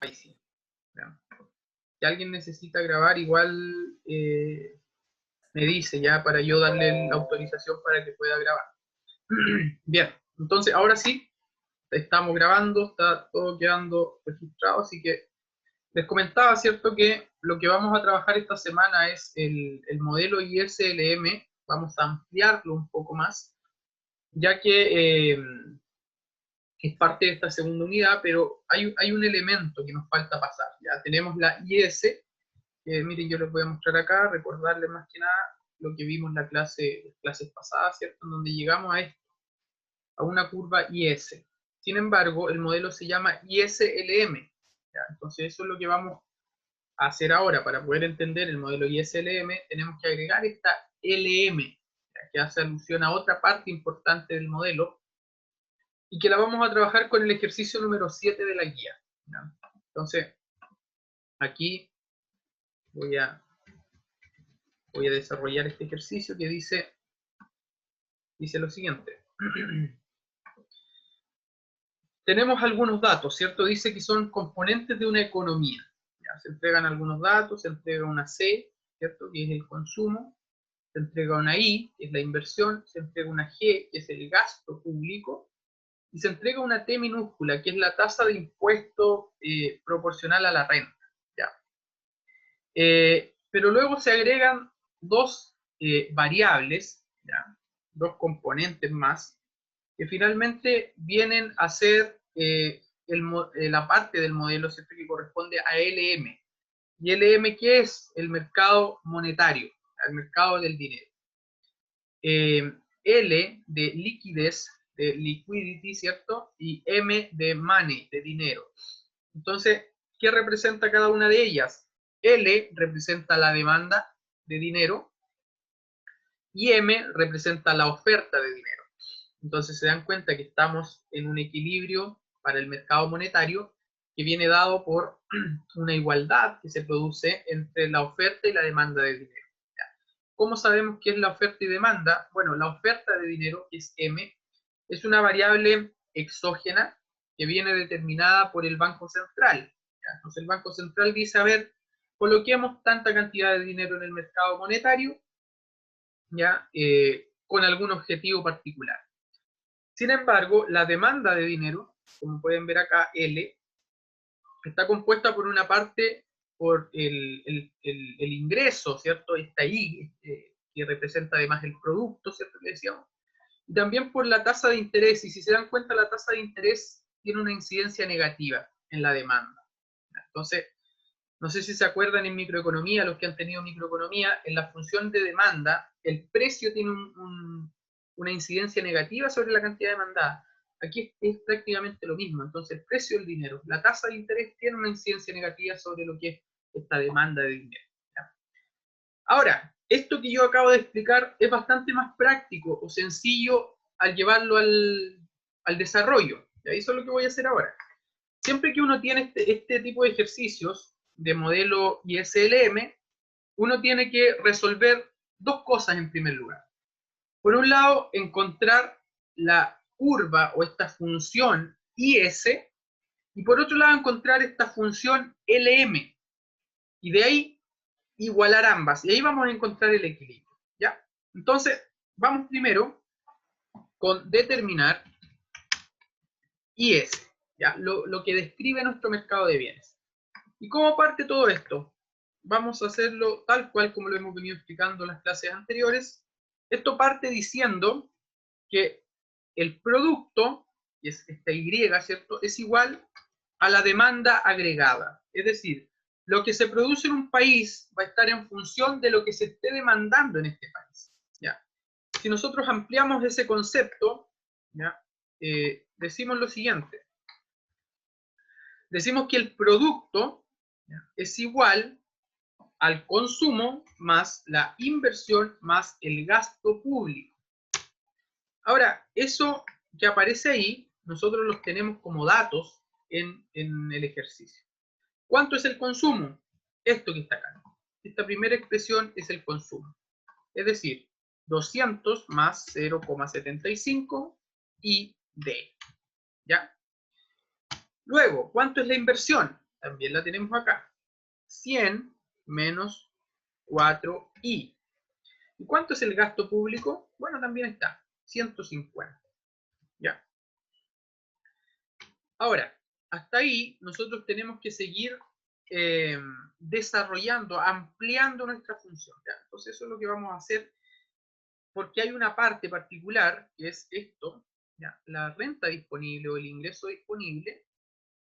Ahí sí. ¿Ya? Si alguien necesita grabar, igual me dice ya para yo darle la autorización para que pueda grabar. Bien, entonces ahora sí, estamos grabando, está todo quedando registrado, así que les comentaba, ¿cierto?, que lo que vamos a trabajar esta semana es el modelo ISLM, vamos a ampliarlo un poco más, ya que es parte de esta segunda unidad, pero hay un elemento que nos falta pasar. Ya tenemos la IS, que miren, yo les voy a mostrar acá, recordarles más que nada lo que vimos en la clases pasadas, ¿cierto?, en donde llegamos a esto, a una curva IS. Sin embargo, el modelo se llama ISLM. ¿Ya? Entonces eso es lo que vamos a hacer ahora. Para poder entender el modelo ISLM, tenemos que agregar esta LM, ¿ya?, que hace alusión a otra parte importante del modelo, y que la vamos a trabajar con el ejercicio número 7 de la guía. ¿Ya? Entonces, aquí voy a desarrollar este ejercicio que dice lo siguiente. Tenemos algunos datos, ¿cierto? Dice que son componentes de una economía. ¿Ya? Se entregan algunos datos, se entrega una C, ¿cierto?, que es el consumo, se entrega una I, que es la inversión, se entrega una G, que es el gasto público, y se entrega una T minúscula, que es la tasa de impuesto proporcional a la renta. ¿Ya? Pero luego se agregan dos variables, ¿ya?, dos componentes más, que finalmente vienen a ser la parte del modelo, ¿cierto?, que corresponde a LM. ¿Y LM qué es? El mercado monetario, el mercado del dinero. L de liquidez, de liquidity, ¿cierto? Y M de money, de dinero. Entonces, ¿qué representa cada una de ellas? L representa la demanda de dinero y M representa la oferta de dinero. Entonces se dan cuenta que estamos en un equilibrio para el mercado monetario que viene dado por una igualdad que se produce entre la oferta y la demanda de dinero. ¿Cómo sabemos qué es la oferta y demanda? Bueno, la oferta de dinero, que es M, es una variable exógena que viene determinada por el Banco Central. Entonces el Banco Central dice, a ver, coloquemos tanta cantidad de dinero en el mercado monetario, ¿ya? Con algún objetivo particular. Sin embargo, la demanda de dinero, como pueden ver acá, L, está compuesta por una parte por el ingreso, ¿cierto? Está ahí, que representa además el producto, ¿cierto?, que decíamos, y también por la tasa de interés, y si se dan cuenta, la tasa de interés tiene una incidencia negativa en la demanda. Entonces, no sé si se acuerdan en microeconomía, los que han tenido microeconomía, en la función de demanda, el precio tiene una incidencia negativa sobre la cantidad demandada. Aquí es prácticamente lo mismo. Entonces, el precio del dinero, la tasa de interés tiene una incidencia negativa sobre lo que es esta demanda de dinero. ¿Ya? Ahora, esto que yo acabo de explicar es bastante más práctico o sencillo al llevarlo al desarrollo. ¿Ya? Eso es lo que voy a hacer ahora. Siempre que uno tiene este tipo de ejercicios de modelo ISLM, uno tiene que resolver dos cosas en primer lugar. Por un lado, encontrar la curva o esta función IS, y por otro lado, encontrar esta función LM. Y de ahí igualar ambas. Y ahí vamos a encontrar el equilibrio. ¿Ya? Entonces, vamos primero con determinar IS, ¿ya? Lo que describe nuestro mercado de bienes. ¿Y cómo parte todo esto? Vamos a hacerlo tal cual como lo hemos venido explicando en las clases anteriores. Esto parte diciendo que el producto, que es esta Y, ¿cierto?, es igual a la demanda agregada. Es decir, lo que se produce en un país va a estar en función de lo que se esté demandando en este país. ¿Ya? Si nosotros ampliamos ese concepto, ¿ya?, decimos lo siguiente. Decimos que el producto, ¿ya?, es igual al consumo más la inversión más el gasto público. Ahora, eso que aparece ahí, nosotros los tenemos como datos en el ejercicio. ¿Cuánto es el consumo? Esto que está acá. Esta primera expresión es el consumo. Es decir, 200 más 0,75 y D. ¿Ya? Luego, ¿cuánto es la inversión? también la tenemos acá. 100 menos 4i. ¿Y cuánto es el gasto público? Bueno, también está, 150. ¿Ya? Ahora, hasta ahí nosotros tenemos que seguir desarrollando, ampliando nuestra función. ¿Ya? Entonces eso es lo que vamos a hacer, porque hay una parte particular, que es esto, ¿ya? La renta disponible o el ingreso disponible,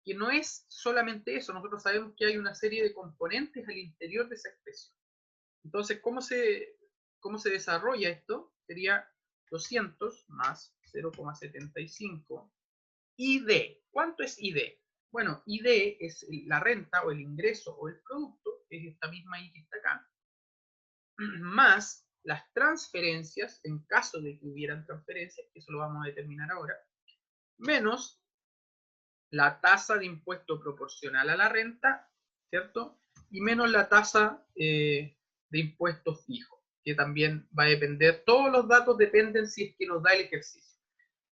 que no es solamente eso. Nosotros sabemos que hay una serie de componentes al interior de esa expresión. Entonces, ¿cómo se desarrolla esto? Sería 200 más 0,75 ID. ¿Cuánto es ID? Bueno, ID es la renta o el ingreso o el producto, que es esta misma I que está acá, más las transferencias, en caso de que hubieran transferencias, que eso lo vamos a determinar ahora, menos la tasa de impuesto proporcional a la renta, ¿cierto? Y menos la tasa de impuesto fijo, que también va a depender, todos los datos dependen si es que nos da el ejercicio.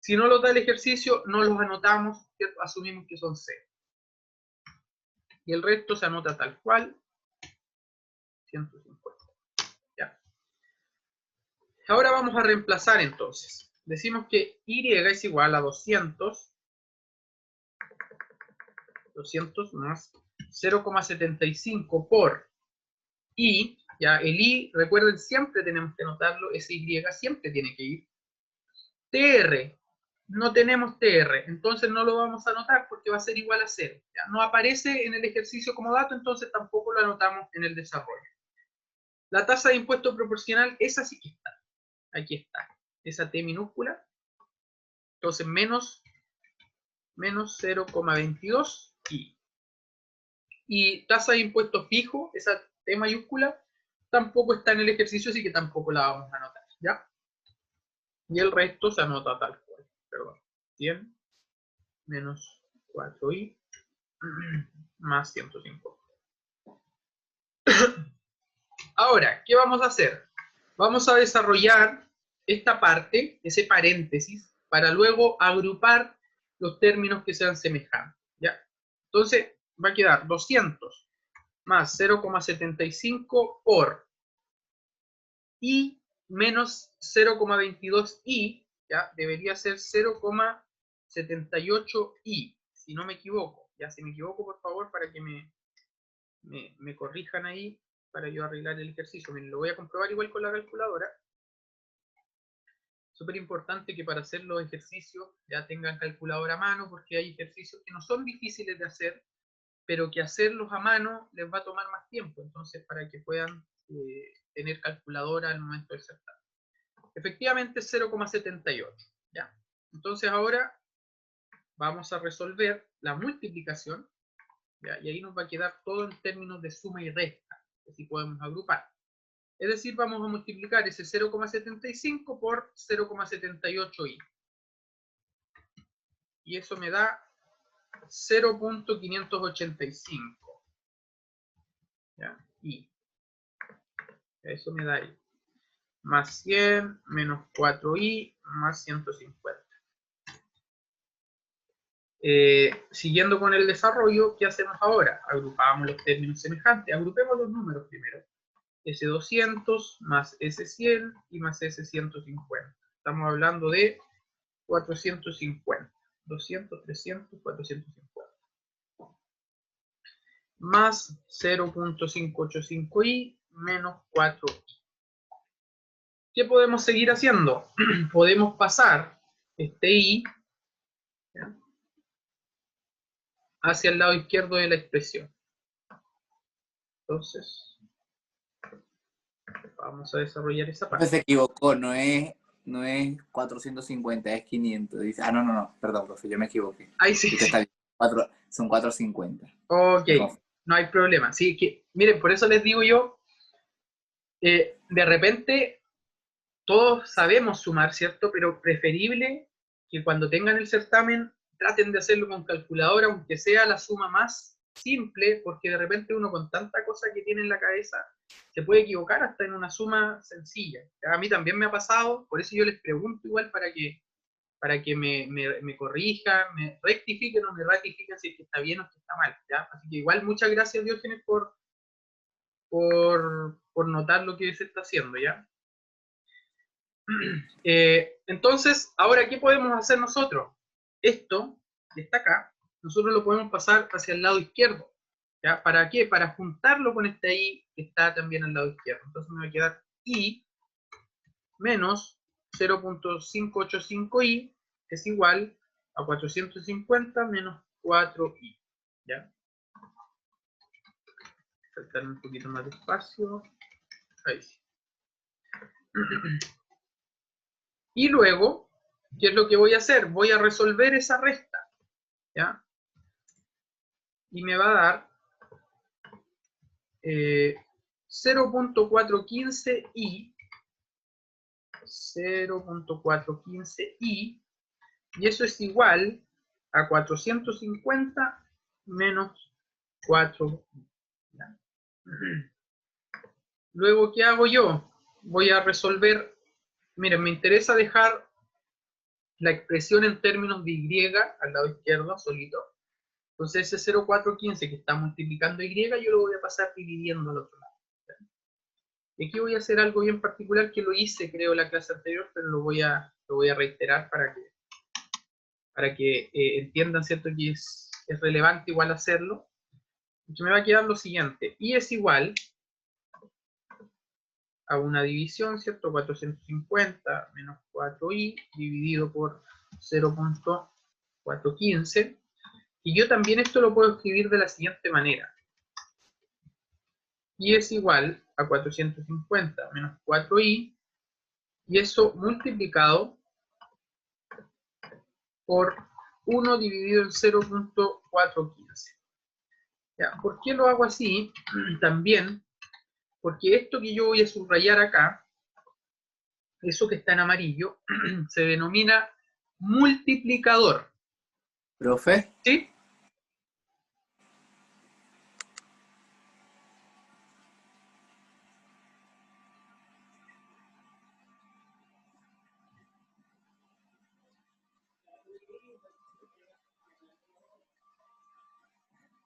Si no los da el ejercicio, no los anotamos, ¿cierto? Asumimos que son 0. Y el resto se anota tal cual, 150. ¿Ya? Ahora vamos a reemplazar entonces. Decimos que Y es igual a 200 más 0,75 por I, ya el I, recuerden, siempre tenemos que anotarlo, ese Y siempre tiene que ir. TR, no tenemos TR, entonces no lo vamos a anotar porque va a ser igual a 0. ¿Ya? No aparece en el ejercicio como dato, entonces tampoco lo anotamos en el desarrollo. La tasa de impuesto proporcional, esa sí que está. Aquí está, esa T minúscula. Entonces menos 0,22 I. Y tasa de impuesto fijo, esa T mayúscula, tampoco está en el ejercicio, así que tampoco la vamos a anotar, ¿ya? Y el resto se anota tal cual, perdón. 100 menos 4i más 150. Ahora, ¿qué vamos a hacer? Vamos a desarrollar esta parte, ese paréntesis, para luego agrupar los términos que sean semejantes, ¿ya? Entonces, va a quedar 200 más 0,75 por i menos 0,22i, ¿ya? Debería ser 0,78i, si no me equivoco. Ya, si me equivoco, por favor, para que me corrijan ahí, para yo arreglar el ejercicio. Miren, lo voy a comprobar igual con la calculadora. Súper importante que para hacer los ejercicios ya tengan calculadora a mano, porque hay ejercicios que no son difíciles de hacer, pero que hacerlos a mano les va a tomar más tiempo. Entonces, para que puedan tener calculadora al momento del certamen. Efectivamente, 0,78. ¿Ya? Entonces, ahora vamos a resolver la multiplicación, ¿ya? Y ahí nos va a quedar todo en términos de suma y resta, que así podemos agrupar. Es decir, vamos a multiplicar ese 0,75 por 0,78i. Y eso me da 0.585. ¿Ya? Y eso me da ahí. Más 100 menos 4i más 150. Siguiendo con el desarrollo, ¿qué hacemos ahora? Agrupamos los términos semejantes. Agrupemos los números primero. S200 más S100 y más S150. Estamos hablando de 450. 200, 300, 450. Más 0.585i menos 4i. ¿Qué podemos seguir haciendo? Podemos pasar este i, ¿ya?, hacia el lado izquierdo de la expresión. Entonces, vamos a desarrollar esa parte. Se equivocó, no es 450, es 500. Dice, no, perdón, profe, yo me equivoqué. Ahí sí. Está bien. Son 450. Ok, no hay problema. Sí, que, miren, por eso les digo yo, de repente todos sabemos sumar, ¿cierto? Pero preferible que cuando tengan el certamen traten de hacerlo con calculadora, aunque sea la suma más simple, porque de repente uno con tanta cosa que tiene en la cabeza se puede equivocar hasta en una suma sencilla. A mí también me ha pasado, por eso yo les pregunto igual para que para que me corrijan, me rectifiquen o me ratifiquen si es que está bien o si está mal, ¿ya? Así que igual muchas gracias, Diógenes, por notar lo que se está haciendo, ¿ya? Entonces, ahora, ¿qué podemos hacer nosotros? Esto, que está acá, nosotros lo podemos pasar hacia el lado izquierdo, ¿ya? ¿Para qué? Para juntarlo con este i que está también al lado izquierdo. Entonces me va a quedar i menos 0.585i es igual a 450 menos 4i, ¿ya? Saltar un poquito más despacio. Ahí sí. Y luego, ¿qué es lo que voy a hacer? Voy a resolver esa resta, ¿ya? Y me va a dar 0.415i, 0.415i, y eso es igual a 450 menos 4. ¿Ya? Luego, ¿qué hago yo? Voy a resolver, miren, me interesa dejar la expresión en términos de y al lado izquierdo, solito. Entonces ese 0.415 que está multiplicando y, yo lo voy a pasar dividiendo al otro lado. Y aquí voy a hacer algo bien particular que lo hice, creo, en la clase anterior, pero lo voy a reiterar para que entiendan, ¿cierto?, que es relevante igual hacerlo. Que me va a quedar lo siguiente. Y es igual a una división, ¿cierto? 450 menos 4i dividido por 0.415. Y yo también esto lo puedo escribir de la siguiente manera. Y es igual a 450 menos 4i, y eso multiplicado por 1 dividido en 0.415. ¿Por qué lo hago así? También porque esto que yo voy a subrayar acá, eso que está en amarillo, se denomina multiplicador. ¿Profe? ¿Sí?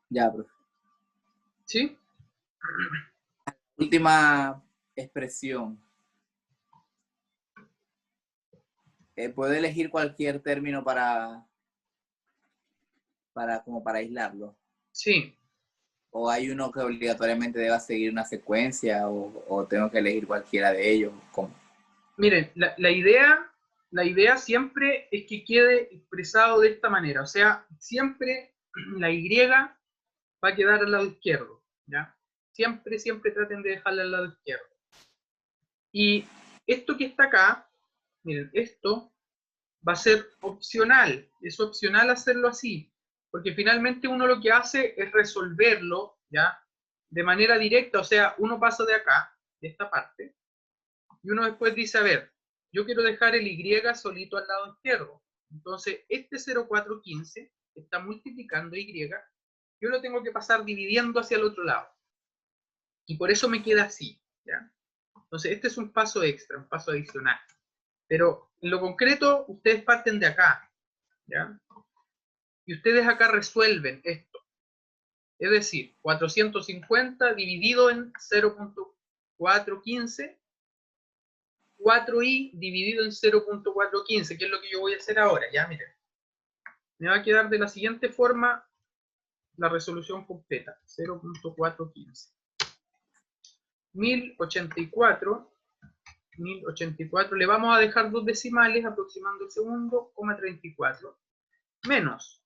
Ya, profe. ¿Sí? Última expresión. ¿Puedo elegir cualquier término para aislarlo? Sí. ¿O hay uno que obligatoriamente deba seguir una secuencia o tengo que elegir cualquiera de ellos? ¿Cómo? Miren, la idea siempre es que quede expresado de esta manera. O sea, siempre la y va a quedar al lado izquierdo, ¿ya? Siempre traten de dejarla al lado izquierdo. Y esto que está acá, miren, esto va a ser opcional. Es opcional hacerlo así, porque finalmente uno lo que hace es resolverlo, ¿ya? De manera directa, o sea, uno pasa de acá, de esta parte, y uno después dice, a ver, yo quiero dejar el y solito al lado izquierdo. Entonces, este 0.415 está multiplicando y, yo lo tengo que pasar dividiendo hacia el otro lado. Y por eso me queda así, ¿ya? Entonces, este es un paso extra, un paso adicional. Pero en lo concreto, ustedes parten de acá, ¿ya? Y ustedes acá resuelven esto. Es decir, 450 dividido en 0.415, 4i dividido en 0.415, que es lo que yo voy a hacer ahora, ¿ya? Miren. Me va a quedar de la siguiente forma la resolución completa, 0.415. 1084, le vamos a dejar dos decimales aproximando el segundo, 34, menos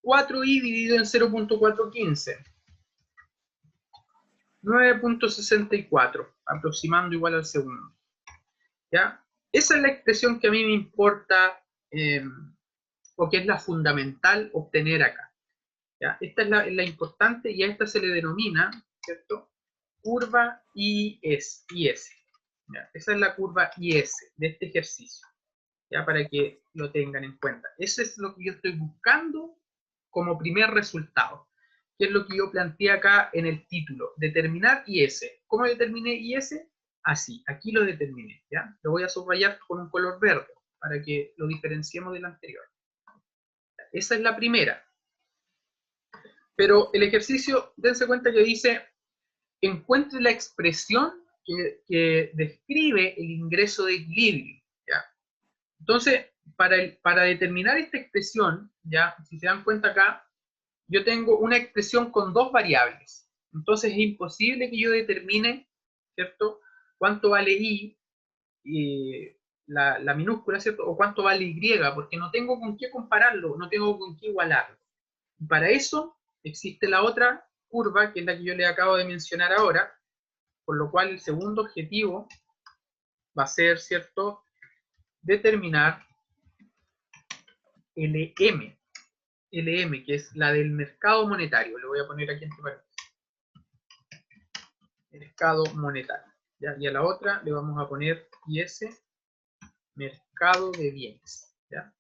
4i dividido en 0.415, 9.64, aproximando igual al segundo. ¿Ya? Esa es la expresión que a mí me importa, o que es la fundamental obtener acá. ¿Ya? Esta es la importante, y a esta se le denomina, ¿cierto?, curva IS. ¿Ya? Esa es la curva IS de este ejercicio, ¿ya? Para que lo tengan en cuenta. Eso es lo que yo estoy buscando como primer resultado, que es lo que yo planteé acá en el título, determinar IS. ¿Cómo determiné IS? Así, aquí lo determiné, ¿ya? Lo voy a subrayar con un color verde. para que lo diferenciemos del anterior. Esa es la primera. Pero el ejercicio, dense cuenta que dice, encuentre la expresión que describe el ingreso de equilibrio. ¿Ya? Entonces, para determinar esta expresión, ¿ya? Si se dan cuenta acá, yo tengo una expresión con dos variables. Entonces es imposible que yo determine, ¿cierto?, cuánto vale y la minúscula, ¿cierto?, o cuánto vale y, porque no tengo con qué compararlo, no tengo con qué igualarlo. Y para eso existe la otra curva, que es la que yo le acabo de mencionar ahora, por lo cual el segundo objetivo va a ser, ¿cierto?, determinar LM, que es la del mercado monetario. Le voy a poner aquí entre paréntesis. Mercado monetario. ¿Ya? Y a la otra le vamos a poner IS, mercado de bienes. ¿Ya?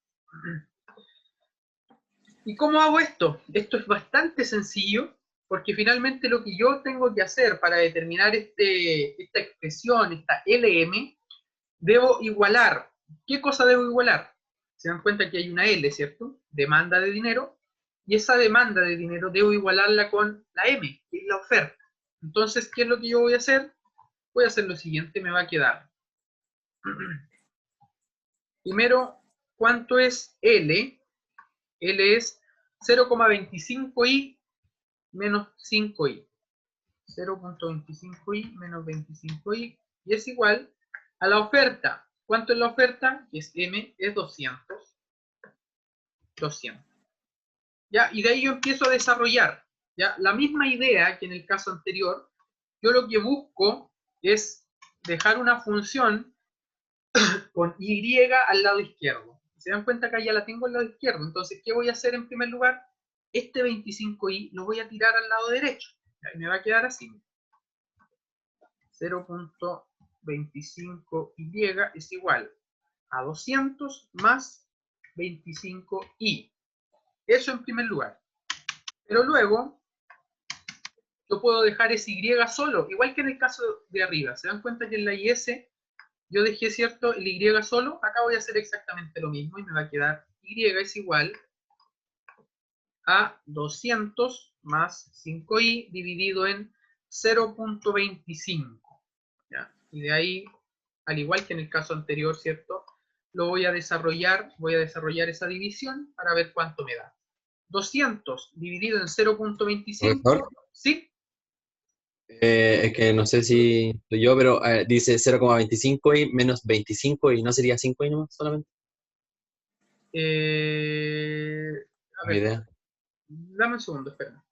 ¿Y cómo hago esto? Esto es bastante sencillo, porque finalmente lo que yo tengo que hacer para determinar esta expresión, esta LM, debo igualar. ¿Qué cosa debo igualar? Se dan cuenta que hay una L, ¿cierto? Demanda de dinero, y esa demanda de dinero debo igualarla con la M, que es la oferta. Entonces, ¿qué es lo que yo voy a hacer? Voy a hacer lo siguiente, me va a quedar. Primero, ¿cuánto es L? L es 0,25i menos 5i. 0,25i menos 25i, y es igual a la oferta. ¿Cuánto es la oferta? Que es M, es 200. 200. ¿Ya? Y de ahí yo empiezo a desarrollar, ¿ya?, la misma idea que en el caso anterior. Yo lo que busco es dejar una función con y al lado izquierdo. Se dan cuenta que ya la tengo al lado izquierdo. Entonces, ¿qué voy a hacer en primer lugar? Este 25i lo voy a tirar al lado derecho. Y me va a quedar así. 0.25y es igual a 200 más 25i. Eso en primer lugar. Pero luego, yo puedo dejar ese y solo, igual que en el caso de arriba. ¿Se dan cuenta que en la is yo dejé, ¿cierto?, el y solo? Acá voy a hacer exactamente lo mismo y me va a quedar y es igual a 200 más 5i dividido en 0.25. ¿Ya? Y de ahí, al igual que en el caso anterior, ¿cierto?, lo voy a desarrollar esa división para ver cuánto me da. 200 dividido en 0.25, Profesor, ¿sí? es que no sé si soy yo, pero dice 0,25i menos 25i, ¿no sería 5i nomás solamente? A No ver, idea. dame un segundo, espera.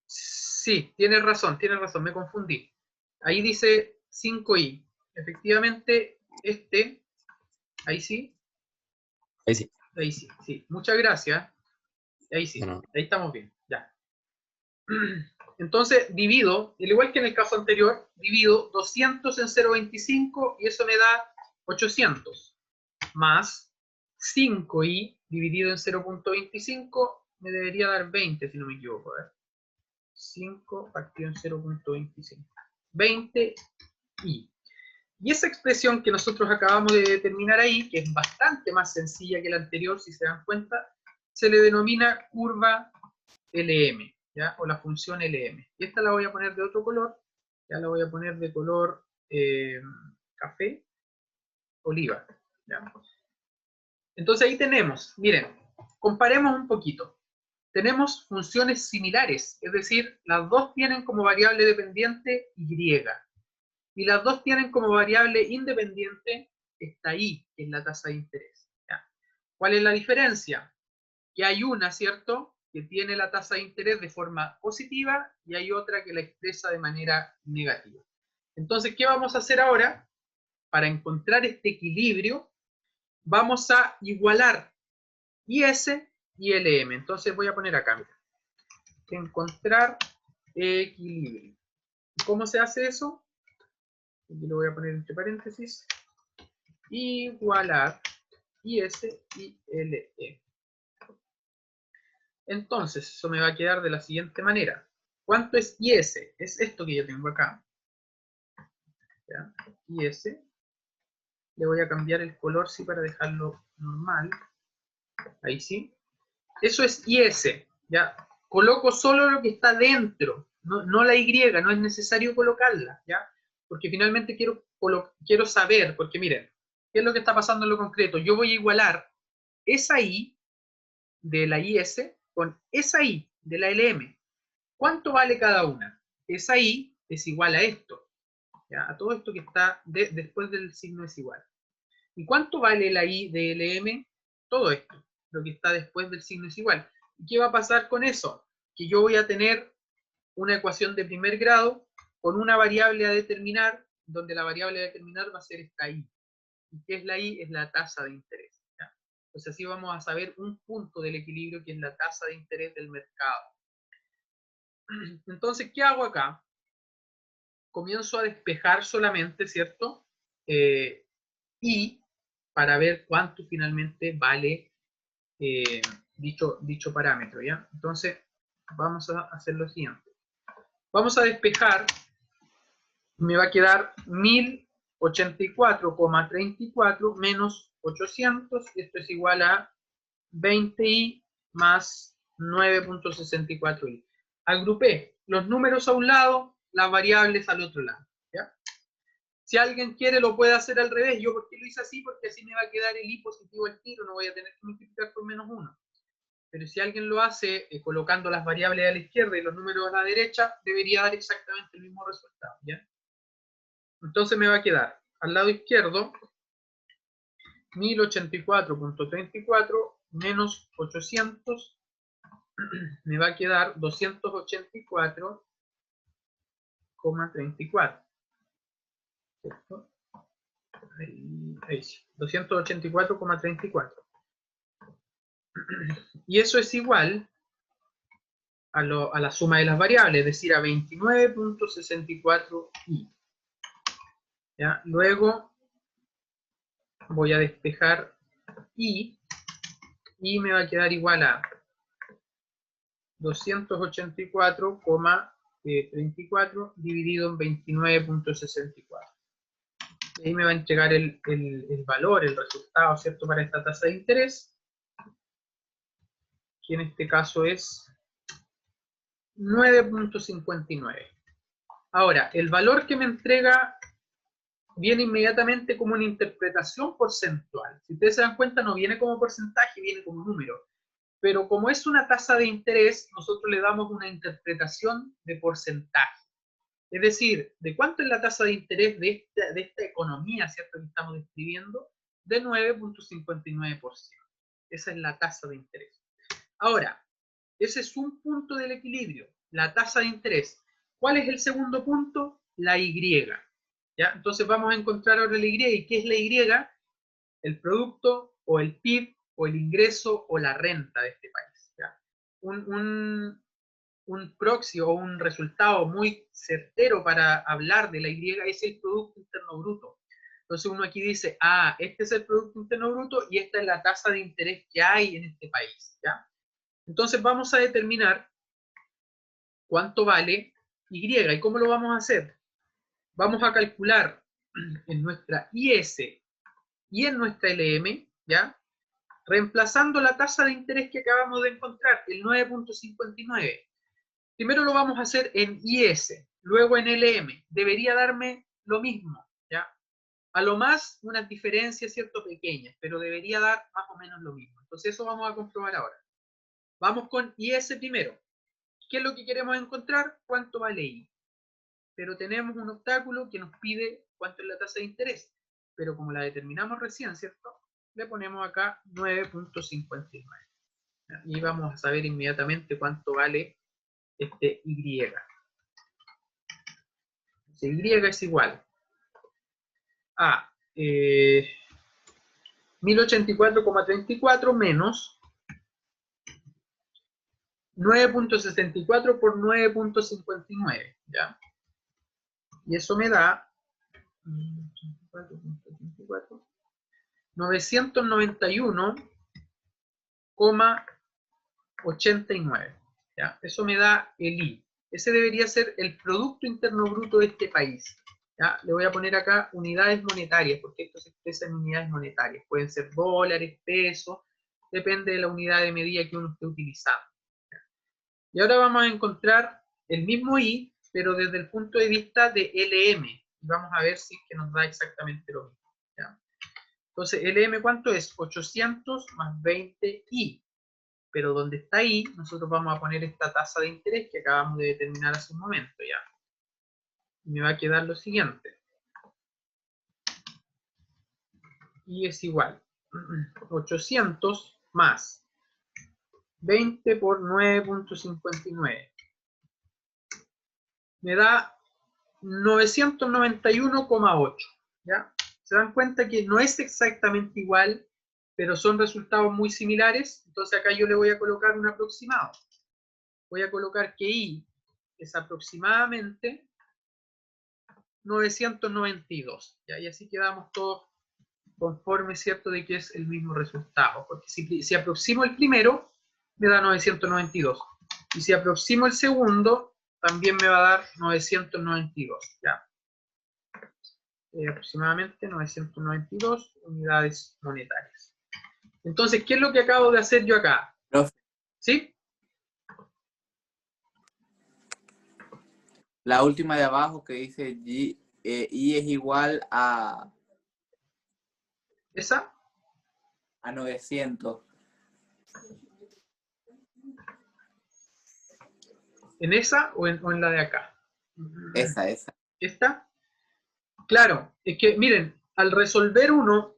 Sí, tienes razón, me confundí. Ahí dice 5i. Efectivamente, ahí sí, Ahí sí. ahí sí, sí. Muchas gracias. Ahí sí, Bueno, ahí estamos bien, ya. Entonces, divido, al igual que en el caso anterior, divido 200 en 0,25 y eso me da 800, más 5i dividido en 0.25 me debería dar 20, si no me equivoco. A ver. 5 partido en 0.25. 20i. Y esa expresión que nosotros acabamos de determinar ahí, que es bastante más sencilla que la anterior, si se dan cuenta, se le denomina curva LM, ¿ya? O la función LM. Y esta la voy a poner de otro color, ya la voy a poner de color café, oliva. ¿Ya? Entonces ahí tenemos, miren, comparemos un poquito. Tenemos funciones similares, es decir, las dos tienen como variable dependiente y. Y las dos tienen como variable independiente esta i, que es la tasa de interés. ¿Ya? ¿Cuál es la diferencia? Que hay una, ¿cierto?, que tiene la tasa de interés de forma positiva y hay otra que la expresa de manera negativa. Entonces, ¿qué vamos a hacer ahora? Para encontrar este equilibrio, vamos a igualar IS y LM. Entonces voy a poner acá, mira, encontrar equilibrio. ¿Cómo se hace eso? Aquí lo voy a poner entre paréntesis. Igualar IS y LE. Entonces, eso me va a quedar de la siguiente manera. ¿Cuánto es IS? Es esto que yo tengo acá. ¿ya? IS. Le voy a cambiar el color, sí, para dejarlo normal. Ahí sí. Eso es IS, ¿ya? Coloco solo lo que está dentro, no la Y, no es necesario colocarla, ¿ya? Porque finalmente quiero saber, porque miren, ¿qué es lo que está pasando en lo concreto? Yo voy a igualar esa I de la IS con esa I de la LM. ¿Cuánto vale cada una? Esa I es igual a esto, ¿ya? A todo esto que está después del signo es igual. ¿Y cuánto vale la I de LM? Todo esto, lo que está después del signo es igual. ¿Y qué va a pasar con eso? Que yo voy a tener una ecuación de primer grado con una variable a determinar, donde la variable a determinar va a ser esta I. ¿Y qué es la I? Es la tasa de interés, ¿ya? Entonces así vamos a saber un punto del equilibrio que es la tasa de interés del mercado. Entonces, ¿qué hago acá? Comienzo a despejar solamente, ¿cierto? Y para ver cuánto finalmente vale dicho parámetro, ¿ya? Entonces, vamos a hacer lo siguiente. Vamos a despejar, me va a quedar 1084,34 menos 800, esto es igual a 20i más 9.64i. Agrupé los números a un lado, las variables al otro lado, ¿ya? Si alguien quiere lo puede hacer al revés. Yo porque lo hice así, porque así me va a quedar el i positivo al tiro, no voy a tener que multiplicar por menos 1. Pero si alguien lo hace colocando las variables a la izquierda y los números a la derecha, debería dar exactamente el mismo resultado, ¿ya? Entonces me va a quedar al lado izquierdo 1084.34 menos 800, me va a quedar 284,34. ¿Cierto? Ahí sí, 284,34. Y eso es igual a la suma de las variables, es decir, a 29.64i. ¿Ya? Luego voy a despejar i, y me va a quedar igual a 284,34 dividido en 29.64. Y ahí me va a entregar el valor, el resultado, ¿cierto?, para esta tasa de interés, que en este caso es 9.59. Ahora, el valor que me entrega viene inmediatamente como una interpretación porcentual. Si ustedes se dan cuenta, no viene como porcentaje, viene como número. Pero como es una tasa de interés, nosotros le damos una interpretación de porcentaje. Es decir, ¿de cuánto es la tasa de interés de esta economía, ¿cierto?, que estamos describiendo? De 9.59%. Esa es la tasa de interés. Ahora, ese es un punto del equilibrio, la tasa de interés. ¿Cuál es el segundo punto? La Y. ¿Ya? Entonces vamos a encontrar ahora la Y. ¿Y qué es la Y? El producto o el PIB o el ingreso o la renta de este país. ¿Ya? Un proxy o un resultado muy certero para hablar de la Y es el Producto Interno Bruto. Entonces uno aquí dice, ah, este es el Producto Interno Bruto y esta es la tasa de interés que hay en este país. ¿Ya? Entonces vamos a determinar cuánto vale Y. ¿Y cómo lo vamos a hacer? Vamos a calcular en nuestra IS y en nuestra LM, ¿ya? Reemplazando la tasa de interés que acabamos de encontrar, el 9.59. Primero lo vamos a hacer en IS, luego en LM. Debería darme lo mismo, ¿ya? A lo más unas diferencias, ¿cierto?, pequeñas, pero debería dar más o menos lo mismo. Entonces eso vamos a comprobar ahora. Vamos con IS primero. ¿Qué es lo que queremos encontrar? ¿Cuánto vale I? Pero tenemos un obstáculo que nos pide cuánto es la tasa de interés. Pero como la determinamos recién, ¿cierto?, le ponemos acá 9.59. Y vamos a saber inmediatamente cuánto vale este Y. Y es igual a 1084,34 menos 9.64 por 9.59, ¿ya? Y eso me da 991,89, ¿ya? Eso me da el I. Ese debería ser el Producto Interno Bruto de este país, ¿Ya? Le voy a poner acá unidades monetarias, porque esto se expresa en unidades monetarias. Pueden ser dólares, pesos, depende de la unidad de medida que uno esté utilizando. ¿Ya? Y ahora vamos a encontrar el mismo I, pero desde el punto de vista de LM. Vamos a ver si es que nos da exactamente lo mismo. ¿Ya? Entonces, LM, ¿cuánto es? 800 más 20I. Pero donde está I, nosotros vamos a poner esta tasa de interés que acabamos de determinar hace un momento, ¿ya? Y me va a quedar lo siguiente. Y es igual. 800 más 20 por 9.59. Me da 991,8. ¿Ya? Se dan cuenta que no es exactamente igual, pero son resultados muy similares. Entonces acá yo le voy a colocar un aproximado. Voy a colocar que I es aproximadamente 992. ¿Ya? Y así quedamos todos conformes, ¿cierto?, de que es el mismo resultado. Porque si aproximo el primero, me da 992. Y si aproximo el segundo, también me va a dar 992. ¿Ya? Aproximadamente 992 unidades monetarias. Entonces, ¿qué es lo que acabo de hacer yo acá? Profe, ¿Sí? la última de abajo que dice I es igual ¿Esa? a 900. ¿En esa o en la de acá? Esa. ¿Esta? Claro, es que miren, al resolver uno,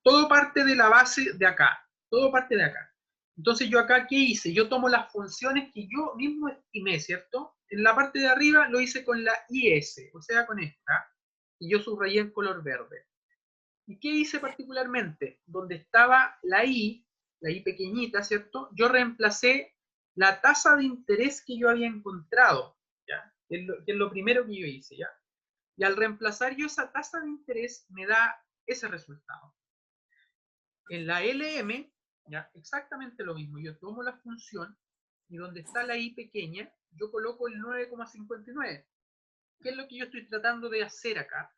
todo parte de la base de acá, todo parte de acá. Entonces yo acá, ¿qué hice? Yo tomo las funciones que yo mismo estimé, ¿cierto? En la parte de arriba lo hice con la IS, o sea, con esta, y yo subrayé en color verde. ¿Y qué hice particularmente? Donde estaba la I pequeñita, ¿cierto? Yo reemplacé la tasa de interés que yo había encontrado, ¿ya? Que es lo primero que yo hice, ¿ya? Y al reemplazar yo esa tasa de interés, me da ese resultado. En la LM, ¿ya? Exactamente lo mismo. Yo tomo la función y donde está la I pequeña, yo coloco el 9,59. ¿Qué es lo que yo estoy tratando de hacer acá?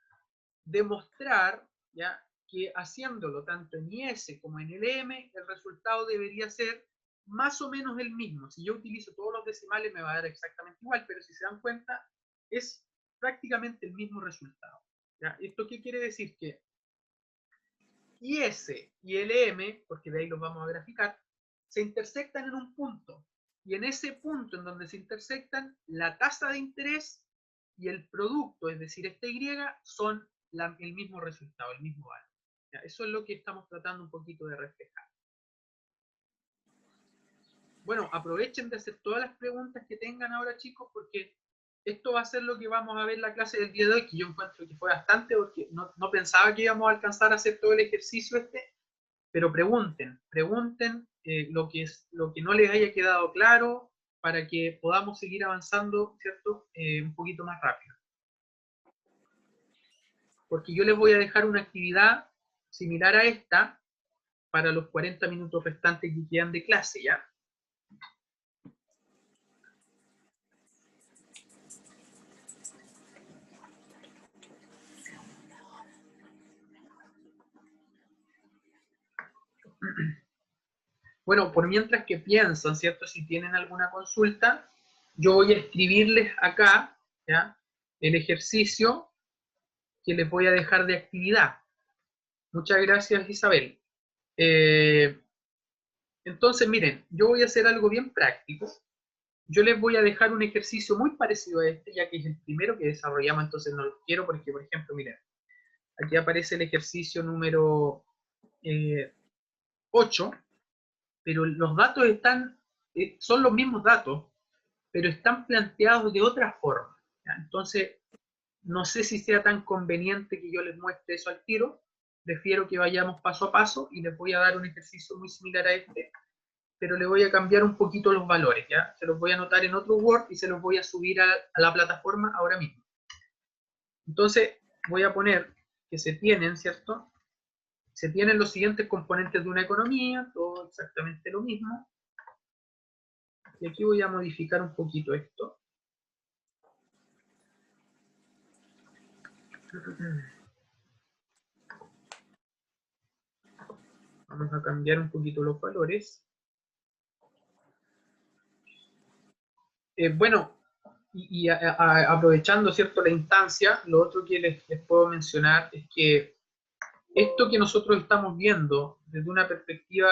Demostrar, ¿ya?, que haciéndolo tanto en IS como en LM, el resultado debería ser más o menos el mismo. Si yo utilizo todos los decimales me va a dar exactamente igual, pero si se dan cuenta, es prácticamente el mismo resultado. ¿Ya? ¿Esto qué quiere decir? Que IS y LM, porque de ahí los vamos a graficar, se intersectan en un punto. Y en ese punto en donde se intersectan, la tasa de interés y el producto, es decir, esta Y, son el mismo resultado, el mismo valor. ¿Ya? Eso es lo que estamos tratando un poquito de reflejar. Bueno, aprovechen de hacer todas las preguntas que tengan ahora, chicos, porque esto va a ser lo que vamos a ver en la clase del día de hoy, que yo encuentro que fue bastante, porque no pensaba que íbamos a alcanzar a hacer todo el ejercicio pero pregunten lo que no les haya quedado claro para que podamos seguir avanzando, ¿cierto? Un poquito más rápido. Porque yo les voy a dejar una actividad similar a esta para los 40 minutos restantes que quedan de clase, ¿ya? Bueno, por mientras que piensan, ¿cierto? Si tienen alguna consulta, yo voy a escribirles acá, ¿ya?, el ejercicio que les voy a dejar de actividad. Muchas gracias, Isabel. Entonces, miren, yo voy a hacer algo bien práctico. Yo les voy a dejar un ejercicio muy parecido a este, ya que es el primero que desarrollamos, entonces no lo quiero porque, por ejemplo, miren, aquí aparece el ejercicio número 8, pero los datos son los mismos datos, pero están planteados de otra forma, ¿ya? Entonces, no sé si sea tan conveniente que yo les muestre eso al tiro, prefiero que vayamos paso a paso y les voy a dar un ejercicio muy similar a este, pero le voy a cambiar un poquito los valores, ¿ya? Se los voy a anotar en otro Word y se los voy a subir a la plataforma ahora mismo. Entonces, voy a poner que se tienen, ¿cierto? Se tienen los siguientes componentes de una economía, todo exactamente lo mismo. Y aquí voy a modificar un poquito esto. Vamos a cambiar un poquito los valores. Bueno, aprovechando, ¿cierto?, la instancia, lo otro que les puedo mencionar es que esto que nosotros estamos viendo desde una perspectiva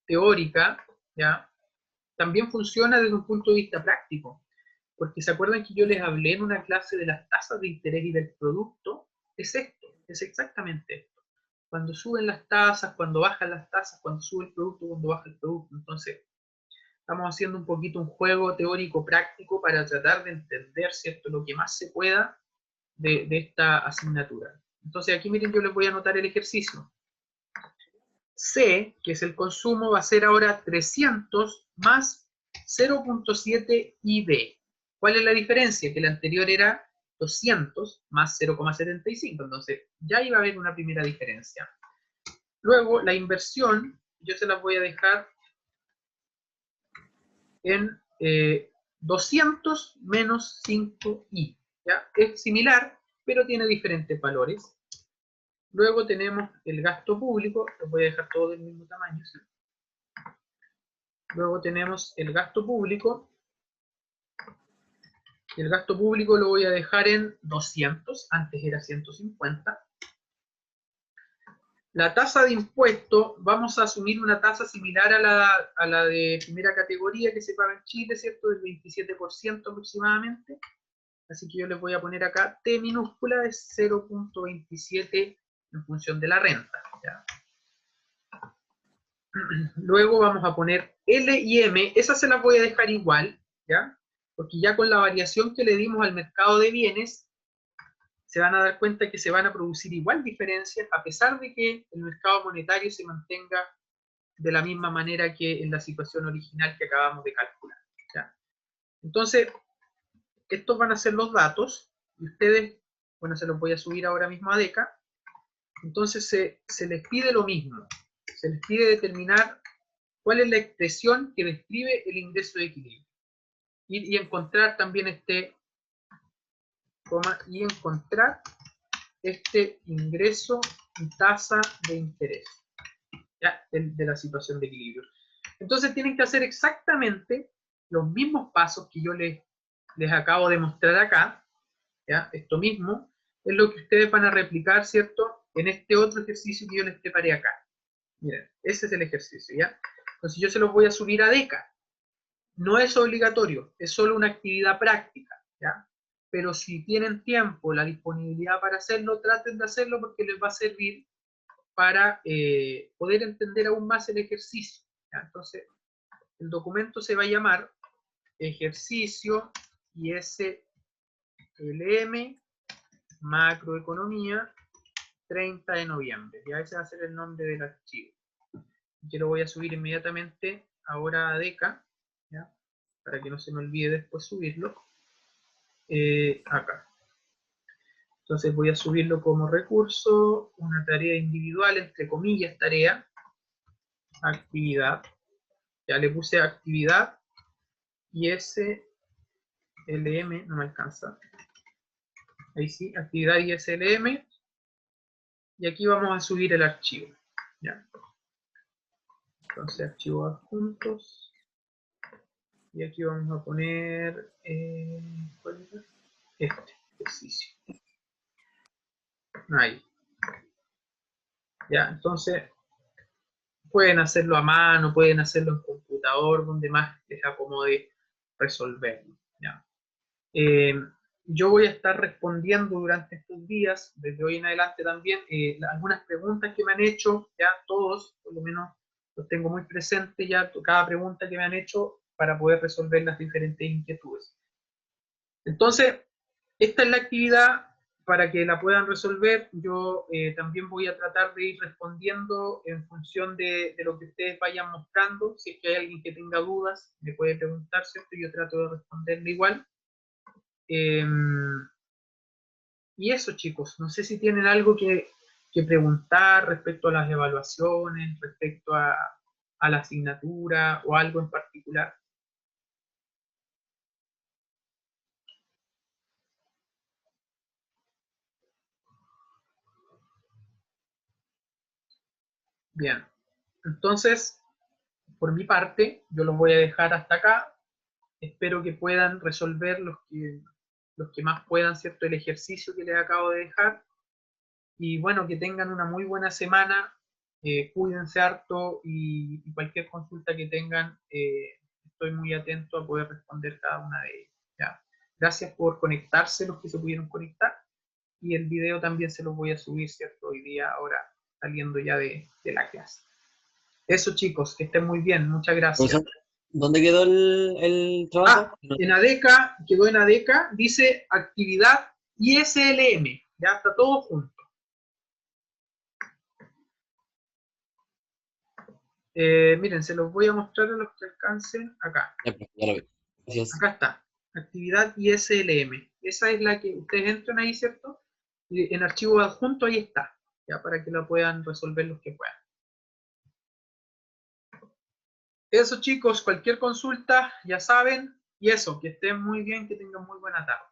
teórica, ¿ya?, también funciona desde un punto de vista práctico. Porque se acuerdan que yo les hablé en una clase de las tasas de interés y del producto. Es esto, es exactamente esto. Cuando suben las tasas, cuando bajan las tasas, cuando sube el producto, cuando baja el producto. Entonces, estamos haciendo un poquito un juego teórico práctico para tratar de entender, ¿cierto?, lo que más se pueda de esta asignatura. Entonces, aquí miren, yo les voy a anotar el ejercicio. C, que es el consumo, va a ser ahora 300 más 0.7 IB. ¿Cuál es la diferencia? Que la anterior era 200 más 0,75. Entonces, ya iba a haber una primera diferencia. Luego, la inversión, yo se las voy a dejar en 200 menos 5i. ¿Ya? Es similar, pero tiene diferentes valores. Luego tenemos el gasto público, los voy a dejar todos del mismo tamaño, ¿sí? Luego tenemos el gasto público. Y el gasto público lo voy a dejar en 200, antes era 150. La tasa de impuesto, vamos a asumir una tasa similar a la de primera categoría que se paga en Chile, ¿cierto? Del 27% aproximadamente. Así que yo les voy a poner acá T minúscula de 0.27 en función de la renta, ¿ya? Luego vamos a poner L y M, esas se las voy a dejar igual, ¿ya? Porque ya con la variación que le dimos al mercado de bienes, se van a dar cuenta que se van a producir igual diferencias, a pesar de que el mercado monetario se mantenga de la misma manera que en la situación original que acabamos de calcular, ¿ya? Entonces, estos van a ser los datos, y ustedes, bueno, se los voy a subir ahora mismo a DECA. Entonces se les pide lo mismo, se les pide determinar cuál es la expresión que describe el ingreso de equilibrio. Y encontrar también y encontrar este ingreso y tasa de interés, ¿ya?, de la situación de equilibrio. Entonces tienen que hacer exactamente los mismos pasos que yo les acabo de mostrar acá, ¿ya? Esto mismo es lo que ustedes van a replicar, ¿cierto?, en este otro ejercicio que yo les preparé acá. Miren, ese es el ejercicio, ¿ya? Entonces yo se los voy a subir a DECA. No es obligatorio, es solo una actividad práctica, ¿ya? Pero si tienen tiempo, la disponibilidad para hacerlo, traten de hacerlo porque les va a servir para poder entender aún más el ejercicio, ¿ya? Entonces, el documento se va a llamar Ejercicio ISLM Macroeconomía 30 de noviembre. Ya ese va a ser el nombre del archivo. Yo lo voy a subir inmediatamente ahora a DECA, ¿ya?, para que no se me olvide después subirlo. Acá. Entonces voy a subirlo como recurso, una tarea individual, entre comillas, tarea, actividad. Ya le puse actividad, ISLM, no me alcanza. Ahí sí, actividad ISLM. Y aquí vamos a subir el archivo, ¿ya? Entonces, archivos adjuntos. Y aquí vamos a poner ¿cuál es? Este ejercicio. Ahí. Ya, entonces pueden hacerlo a mano, pueden hacerlo en computador, donde más les acomode resolverlo, ¿ya? Yo voy a estar respondiendo durante estos días, desde hoy en adelante también, algunas preguntas que me han hecho, ya todos, por lo menos los tengo muy presentes ya, cada pregunta que me han hecho para poder resolver las diferentes inquietudes. Entonces, esta es la actividad para que la puedan resolver. Yo también voy a tratar de ir respondiendo en función de lo que ustedes vayan mostrando. Si es que hay alguien que tenga dudas, me puede preguntar, ¿cierto? Yo trato de responderle igual. Y eso, chicos, no sé si tienen algo que preguntar respecto a las evaluaciones, respecto a la asignatura o algo en particular. Bien. Entonces, por mi parte, yo los voy a dejar hasta acá. Espero que puedan resolver los que más puedan, ¿cierto? El ejercicio que les acabo de dejar. Y bueno, que tengan una muy buena semana. Cuídense harto y cualquier consulta que tengan, estoy muy atento a poder responder cada una de ellas. ¿Ya? Gracias por conectarse, los que se pudieron conectar. Y el video también se los voy a subir, ¿cierto? Hoy día, ahora, saliendo ya de la clase. Eso, chicos, que estén muy bien. Muchas gracias. Profesor, ¿dónde quedó el trabajo? En ADECA, quedó en ADECA, dice actividad ISLM. Ya está todo junto. Miren, se los voy a mostrar a los que alcancen acá. Ya lo vi. Gracias. Acá está, actividad ISLM. Esa es la que ustedes entran ahí, ¿cierto? Y en archivo adjunto ahí está, ya para que la puedan resolver los que puedan. Eso, chicos, cualquier consulta, ya saben. Y eso, que estén muy bien, que tengan muy buena tarde.